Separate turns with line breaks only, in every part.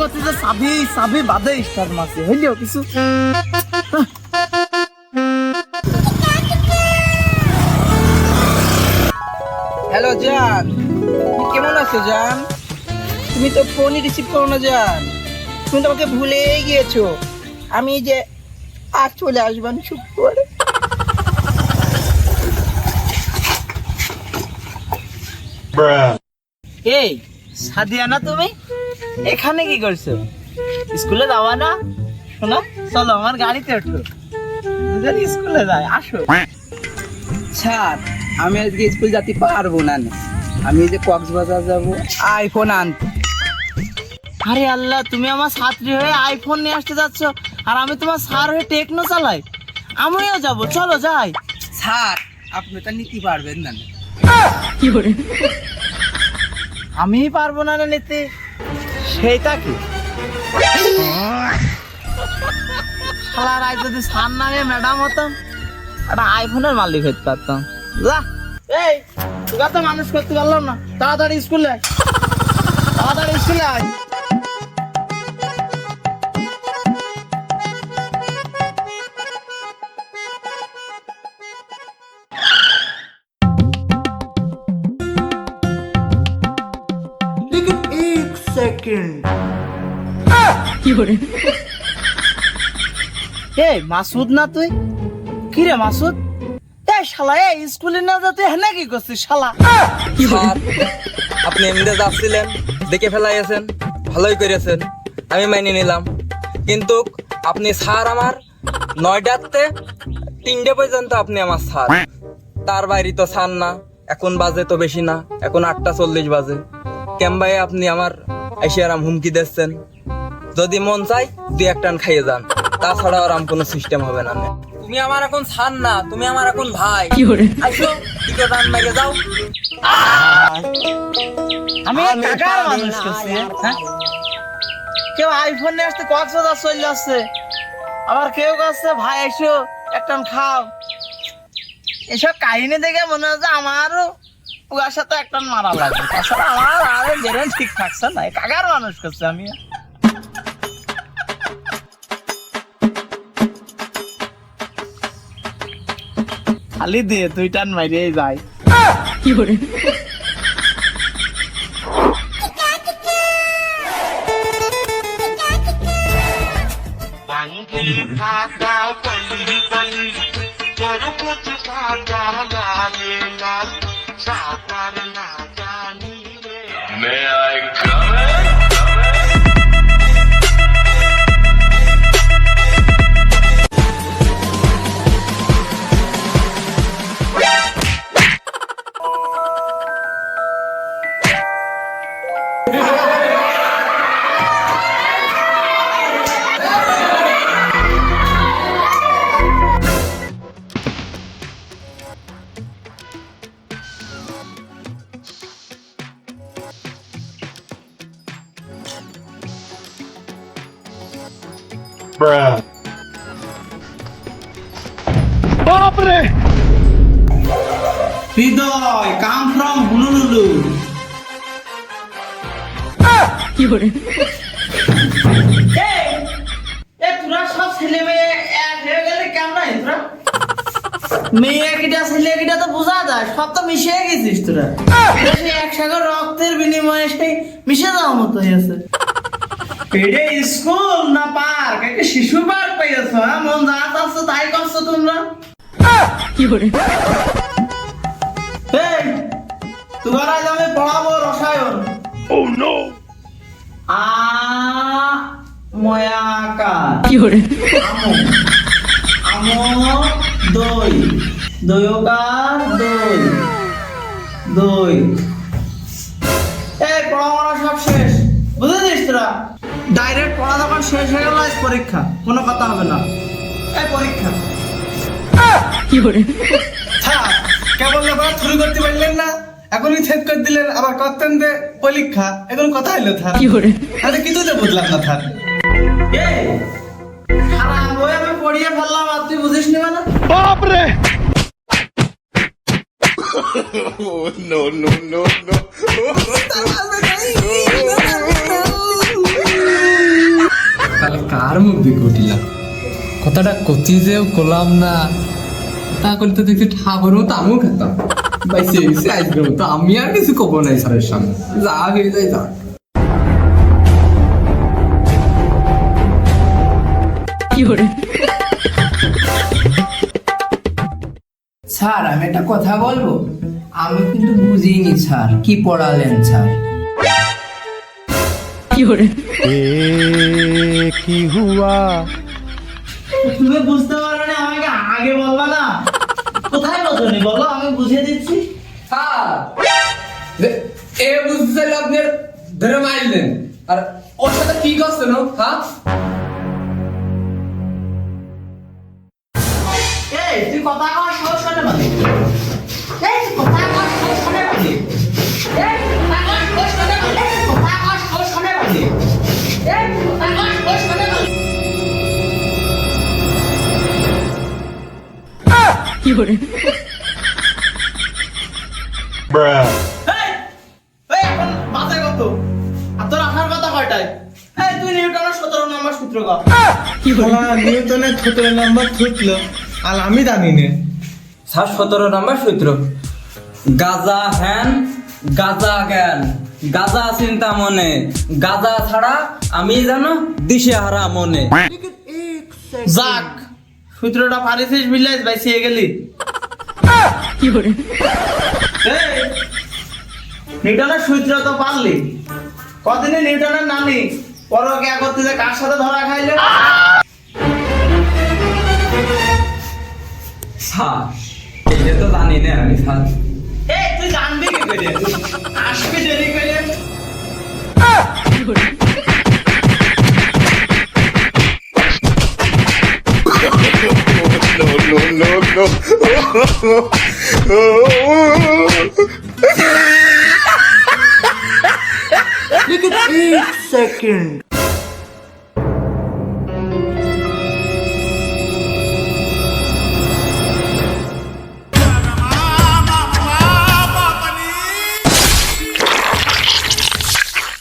করছি যে চাবি চাবি বাদে স্টার মারছি হইলেও কিছু। হ্যালো জান, কেমন আছো জান? তুমি তো ফোনই রিসিভ করো না জান, তুমি তো আমাকে ভুলেই গিয়েছো। আমি যে আজ চলে আসবেন শুক্রবারে। এই সাদিয়া না তুমি এখানে কি করছো? স্কুলে যাওয়া না? শোনা, চলো আমার গাড়িতে ওঠো, স্কুলে যাই, আসো। স্যার আমি আজকে স্কুল যেতে পারবো না, আমি যে কক্সবাজার যাবো আইফোন আনতে। আরে আল্লাহ, তুমি আমার ছাত্রী হয়ে আইফোন নিয়ে আসতে যাচ্ছ, আর আমি তোমার স্যার হয়ে টেকনো চালাই। আমিও যাবো, চলো যাই। স্যার আপনি তো নিতে পারবেন না। কি করে? আমি পারবো না নিতে, সেইটা কি? শালার আজ যদি স্যার নামে ম্যাডাম হতাম, একটা আইফোনের মালিক হতে পারতাম। যা, এই তোরা তো মানুষ করতে পারলাম না, তাড়াতাড়ি স্কুলে আয়, তাড়াতাড়ি স্কুলে আয়। মাসুদ না তুই? কি রে মাসুদ? শালা স্কুলে না যাতে হেনা কি করছিস শালা?
আপনি এমনিতে যাচ্ছিলেন, দেখে ফেলাইছেন, ভালোই করেছেন, আমি মাইনে নিলাম। কিন্তু আপনি স্যার আমার 9টাতে 3টে পর্যন্ত আপনি আমার স্যার, তার বাইরে তো স্যার না। এখন বাজে তো বেশি না, এখন 8:40 বাজে। কেমবাই আপনি আমার এসে আরাম হুমকি দিচ্ছেন। যদি মন চাই 2-1 টান খাইয়ে যান, তাছাড়া আরাম কোনো সিস্টেম হবে না। তুমি আমার এখন স্যার না, তুমি আমার এখন ভাই। আইসো টিকে টান মেরে যাও।
আমি কাকার মানুষ করছি, হ্যাঁ? কেউ আইফোন নিয়ে আসতে কক্সবাজার চলে যাচ্ছে, আবার কেউ কাছে ভাই এসো একটা খাও। এসব কাহিনী দেখে মনে হচ্ছে আমারও ওর সাথে একটা মারা লাগবে। তাছাড়া আমার আরে বেরেন ঠিক থাকছে না, কাকার মানুষ করছে আমি। খালি দিয়ে 2 টান মারিয়ে যায়। কি করে?
May I come in? Bruh. Baapre!
Hriday come from হুলুলুলু। কি করে? তোরা সব ছেলে মেয়ে এক হয়ে গেলে কেমন হয় তোরা? মেয়ে কিটা ছেলে কিটা তো বোঝা যায়, সব তো মিশে গেছিস তোরা। সেই এক সাগর রক্তের বিনিময়ে সেই মিশে যাওয়ার মতো হয়েছে। এটা স্কুল না পার্ক? একটা শিশু পার্ক পাইয়াছ, মন যা চাচ্ছে তাই করছো তোমরা। কি করে? এই তোমরা আজ আমি পড়াবো রসায়ন।
Oh no!
আ ময়াকার।
কি করে?
আমো দই, দয়োকার দই, দই। এই পড়াশোনা সব শেষ, বুঝেছিস তোরা? ডাইরেক্ট পড়া যখন শেষ হয়ে গেল, আজ পরীক্ষা, কোনো কথা হবে না। এই পরীক্ষা।
কি করে?
কেবল ব্যাপার শুরু করতে পারলেন না, এখনই ছেদ করে দিলেন, আবার করতেন যে পরীক্ষা। এখন কথা হইলো থার।
কি করে?
আরে কিছুতে বুঝলাম না থার।
এই সারা বই আমি পড়িয়ে ফেললাম, আর তুই বুঝিস নি মানে?
Baapre! Oh no no no no!
কার মুখ দেখে উঠিলাম কথাটা কচি যেও করলাম না তা করলে তো দেখছি ঠাকুর মতো আমিও খেতাম ভাই সে আজকের মতো আমি আর কিছু কব নাই স্যারের সামনে যা হয়ে যায় যা
স্যার আমি একটা কথা বলবো আমি কিন্তু বুঝিনি স্যার কি পড়ালেন স্যার
তুমি বুঝতে পারবে না আমাকে আগে বলবা না কোথায় বোঝনি বলো আমি বুঝিয়ে দিচ্ছি
স্যার এ বুঝতে চাইলে আপনি ধরে মারলেন আর ওর সাথে কি করছেন হ্যাঁ
এই তুই কথা কওয়ার সাহস করে মানে এই তুই কথা কওয়ার সাহস করে মানে এই তুই কথা কওয়ার সাহস করে মানে এই তুই কথা কওয়ার সাহস করে মানে এই তুই কথা কওয়ার সাহস করে মানে
Bruh.
এই এই এখন বাজার কত আর তোর আসার কথা কয়টায় এই তুই নিউটনের 17 নম্বর সূত্র কর
নিউটনের 17 নাম্বার থুতলো আর আমি জানি না
স্যার 17 নম্বর সূত্র গাজা হ্যান গাজা জ্ঞান গাজা চিন্তা মনে গাজা ছাড়া আমি জানো দিশে হারা মনে
যাক সূত্রটা পারিছিস বিলেজ ভাই সিয়ে গেলি এই, নিউটনের সূত্র তো পারলি কদিনে নিউটনের নানি পরকে করতে যে কার সাথে ধরা খাইলে
স্যার এটা তো জানি না আমি স্যার
এই তুই জানবি কি করে আসবি দেরি করে সেকেন্ড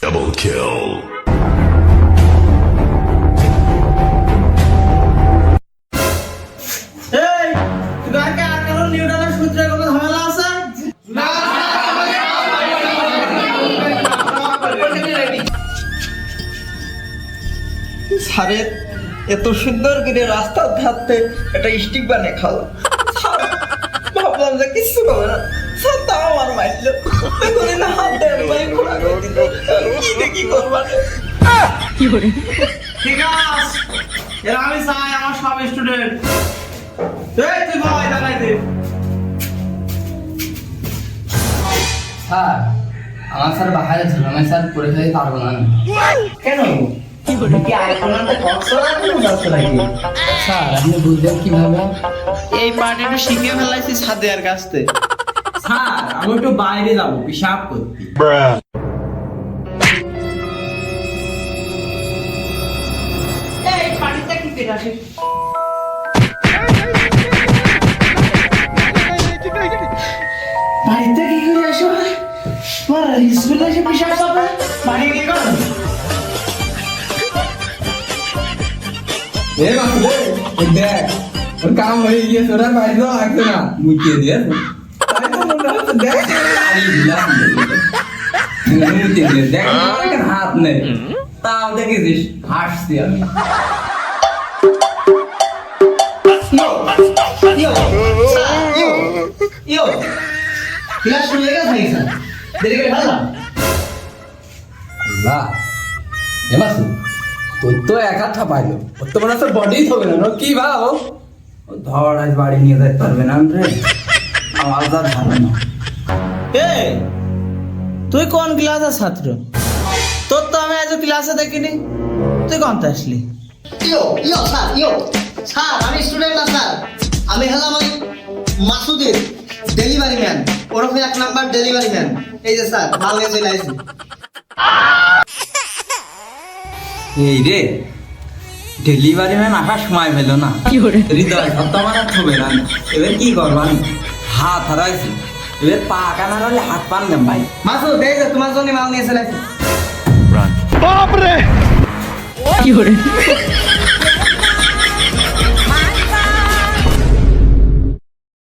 Double kill.
এই তুই কাকে আর কেন নিউটনের সূত্রে কোনো ঝামেলা আছে না
স্যারের এত সুন্দর করে রাস্তার ধারতে একটা স্টিক বানিয়ে খাওয়া ভাবলাম যে কিছু হবে না স্যার তাও আমার মারলো করে না হাত দেয় খোলা করে দিল কি করবা
ঠিক আছে এর আমি চাই আমার সব স্টুডেন্ট এই তুই ভাই দাঁড়াই দে
স্যার আমার স্যার বাহারে ছিল আমি স্যার পরীক্ষা দিতে পারবো না
কেন কি আইফোনটা কক্সরা কেন যাচ্ছ নাকি
স্যার আপনি বুঝলেন কিভাবে
এই পার্টিটা শিখে ফেলাইছি সাদিয়ার কাছ থেকে
স্যার আমি একটু বাইরে যাবো পিশাব করতে
Bruh.
এই পার্টিটা কি পেট আসিস বাড়িতে কি করে আসো তোমার স্কুলে এসে পিসাব পাবে বাড়ি কি করো
এ বাসুদে দেখ ওর কাম হয়ে গিয়েছে ওরা বাইরে যাওয়া লাগছে না মুখিয়ে দিয়ে তাই তো মনে হচ্ছে দেখ
আরে দিলাম মুতে দিয়ে দেখ আমার হাত নেই তাও দেখেছিস হাসছি আমি
ইয়ো ক্লাস শুরু হয়ে গেছে নাকি স্যার দেরি করে ফেললাম
আল্লাহ এ বাসু তোর তো এক হাত পাইলো ওর তো মনে হচ্ছে বডি হবে না কি ভাব
ও ধর আজ বাড়ি নিয়ে যেতে পারবে না রে আমার যা ধারণা
এই তুই কোন ক্লাসের ছাত্র তোর তো আমি আজ ক্লাসে দেখিনি তুই কোনটা আসলি
স্যার আমি স্টুডেন্ট না স্যার আমি হলাম ওই মাসুদের ডেলিভারি ম্যান ওরফে 1 নাম্বার ডেলিভারি ম্যান এই যে স্যার মাল নিয়ে চলে আসি
এই রে ডেলিভারি ম্যান আসার সময় পেল না হৃদয় সব তো আমার আর হবে না এবার কি করবো আমি হাত হারাইছি এবার পা কানার হলে হাত পান দেন ভাই
মাসুদ এই যে তোমার জন্য মাল নিয়ে চলে আসি
Run. Babre!
有人，